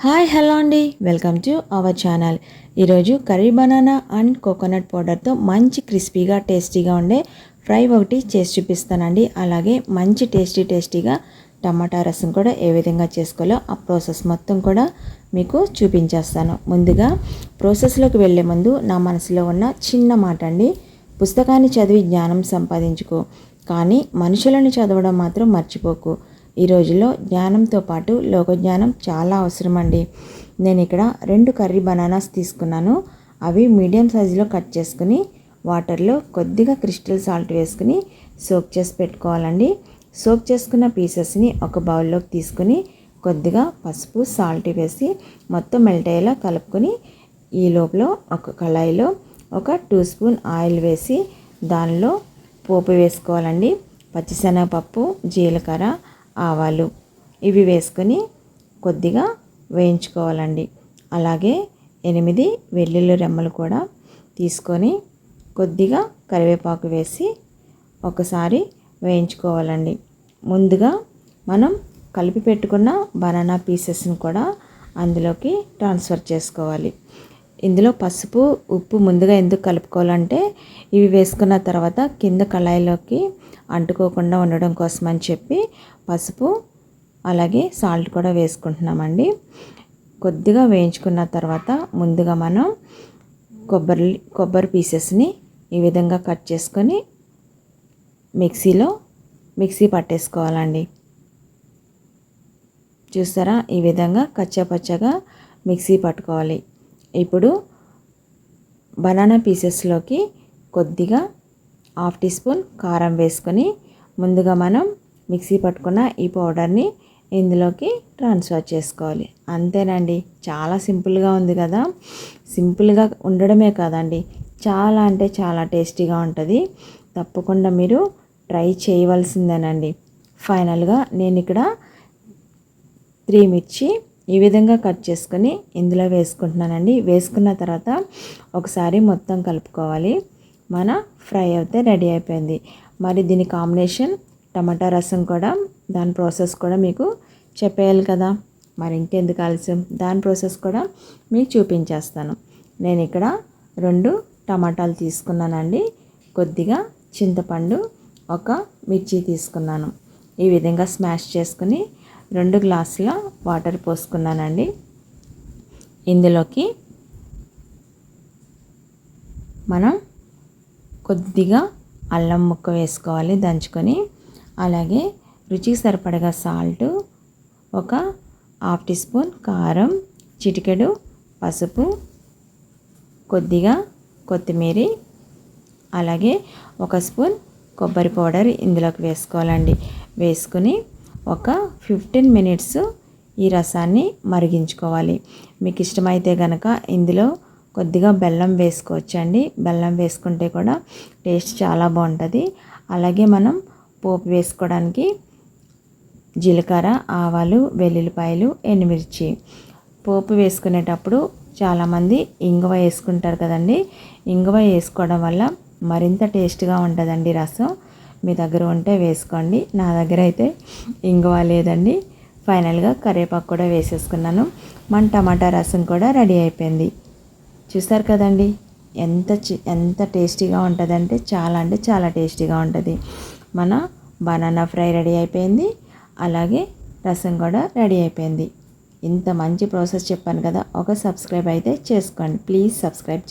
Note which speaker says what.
Speaker 1: Hi hello అండి, welcome to our channel. ఈరోజు curry banana and coconut పౌడర్తో మంచి క్రిస్పీగా టేస్టీగా ఉండే ఫ్రై ఒకటి చేసి చూపిస్తానండి. అలాగే మంచి టేస్టీగా టమాటా రసం కూడా ఏ విధంగా చేసుకోవాలో ఆ ప్రాసెస్ మొత్తం కూడా మీకు చూపించేస్తాను. ముందుగా ప్రాసెస్లోకి వెళ్ళే ముందు నా మనసులో ఉన్న చిన్న మాట అండి. పుస్తకాన్ని చదివి జ్ఞానం సంపాదించుకో, కానీ మనుషులను చదవడం మాత్రం మర్చిపోకు. ఈ రోజుల్లో జ్ఞానంతో పాటు లోకజ్ఞానం చాలా అవసరం అండి. నేను ఇక్కడ 2 కర్రీ బనానాస్ తీసుకున్నాను. అవి మీడియం సైజులో కట్ చేసుకుని వాటర్లో కొద్దిగా క్రిస్టల్ సాల్ట్ వేసుకుని సోక్ చేసి పెట్టుకోవాలండి. సోక్ చేసుకున్న పీసెస్ని ఒక బౌల్లోకి తీసుకుని కొద్దిగా పసుపు సాల్ట్ వేసి మొత్తం మెల్ట్ అయ్యేలా కలుపుకొని ఈ లోపల ఒక కళాయిలో ఒక 2 స్పూన్ ఆయిల్ వేసి దానిలో పోపు వేసుకోవాలండి. పచ్చిశనగపప్పు, జీలకర్ర, ఆవాలు ఇవి వేసుకొని కొద్దిగా వేయించుకోవాలండి. అలాగే 8 వెల్లుల్లి రెమ్మలు కూడా తీసుకొని కొద్దిగా కరివేపాకు వేసి ఒకసారి వేయించుకోవాలండి. ముందుగా మనం కలిపి పెట్టుకున్న బనానా పీసెస్ని కూడా అందులోకి ట్రాన్స్ఫర్ చేసుకోవాలి. ఇందులో పసుపు, ఉప్పు ముందుగా ఎందుకు కలుపుకోవాలంటే ఇవి వేసుకున్న తర్వాత కింద కళాయిలోకి అంటుకోకుండా ఉండడం కోసం అని చెప్పి పసుపు అలాగే సాల్ట్ కూడా వేసుకుంటున్నామండి. కొద్దిగా వేయించుకున్న తర్వాత ముందుగా మనం కొబ్బరి పీసెస్ని ఈ విధంగా కట్ చేసుకొని మిక్సీ పట్టేసుకోవాలండి. చూస్తారా, ఈ విధంగా కచ్చాపచ్చగా మిక్సీ పట్టుకోవాలి. ఇప్పుడు బనానా పీసెస్లోకి కొద్దిగా 1/2 టీ స్పూన్ కారం వేసుకొని ముందుగా మనం మిక్సీ పట్టుకున్న ఈ పౌడర్ని ఇందులోకి ట్రాన్స్ఫర్ చేసుకోవాలి. అంతేనండి, చాలా సింపుల్గా ఉంది కదా. సింపుల్గా ఉండడమే కాదండి, చాలా అంటే చాలా టేస్టీగా ఉంటుంది. తప్పకుండా మీరు ట్రై చేయవలసిందేనండి. ఫైనల్గా నేను ఇక్కడ 3 మిర్చి ఈ విధంగా కట్ చేసుకొని ఇందులో వేసుకుంటున్నానండి. వేసుకున్న తర్వాత ఒకసారి మొత్తం కలుపుకోవాలి. మన ఫ్రై అయితే రెడీ అయిపోయింది. మరి దీని కాంబినేషన్ టమాటా రసం కూడా, దాని ప్రాసెస్ కూడా మీకు చెప్పేయాలి కదా. మరి ఇంకెందుకు ఆలస్యం, దాని ప్రాసెస్ కూడా మీకు చూపించేస్తాను. నేను ఇక్కడ 2 టమాటాలు తీసుకున్నానండి. కొద్దిగా చింతపండు, ఒక మిర్చి తీసుకున్నాను. ఈ విధంగా స్మాష్ చేసుకుని 2 గ్లాసుల వాటర్ పోసుకున్నానండి. ఇందులోకి మనం కొద్దిగా అల్లం ముక్క వేసుకోవాలి దంచుకొని. అలాగే రుచికి సరిపడగా సాల్ట్, ఒక 1/2 టీ స్పూన్ కారం, చిటికెడు పసుపు, కొద్దిగా కొత్తిమీర, అలాగే 1 స్పూన్ కొబ్బరి పౌడర్ ఇందులోకి వేసుకోవాలండి. వేసుకుని ఒక 15 మినిట్స్ ఈ రసాన్ని మరిగించుకోవాలి. మీకు ఇష్టమైతే కనుక ఇందులో కొద్దిగా బెల్లం వేసుకోవచ్చండి. బెల్లం వేసుకుంటే కూడా టేస్ట్ చాలా బాగుంటుంది. అలాగే మనం పోపు వేసుకోవడానికి జీలకర్ర, ఆవాలు, వెల్లుల్లిపాయలు, ఎండుమిర్చి. పోపు వేసుకునేటప్పుడు చాలామంది ఇంగువ వేసుకుంటారు కదండి. ఇంగువ వేసుకోవడం వల్ల మరింత టేస్ట్గా ఉంటుందండి రసం. మీ దగ్గర ఉంటే వేసుకోండి. నా దగ్గర అయితే ఇంగువ లేదండి. ఫైనల్గా కరివేపాకు కూడా వేసేసుకున్నాను. మన టమాటా రసం కూడా రెడీ అయిపోయింది. చూస్తారు కదండి, ఎంత టేస్టీగా ఉంటుందంటే చాలా టేస్టీగా ఉంటుంది. మన బనానా ఫ్రై రెడీ అయిపోయింది. అలాగే రసం కూడా రెడీ అయిపోయింది. ఇంత మంచి ప్రాసెస్ చెప్పాను కదా. ఒక సబ్స్క్రైబ్ అయితే చేసుకోండి, ప్లీజ్ సబ్స్క్రైబ్.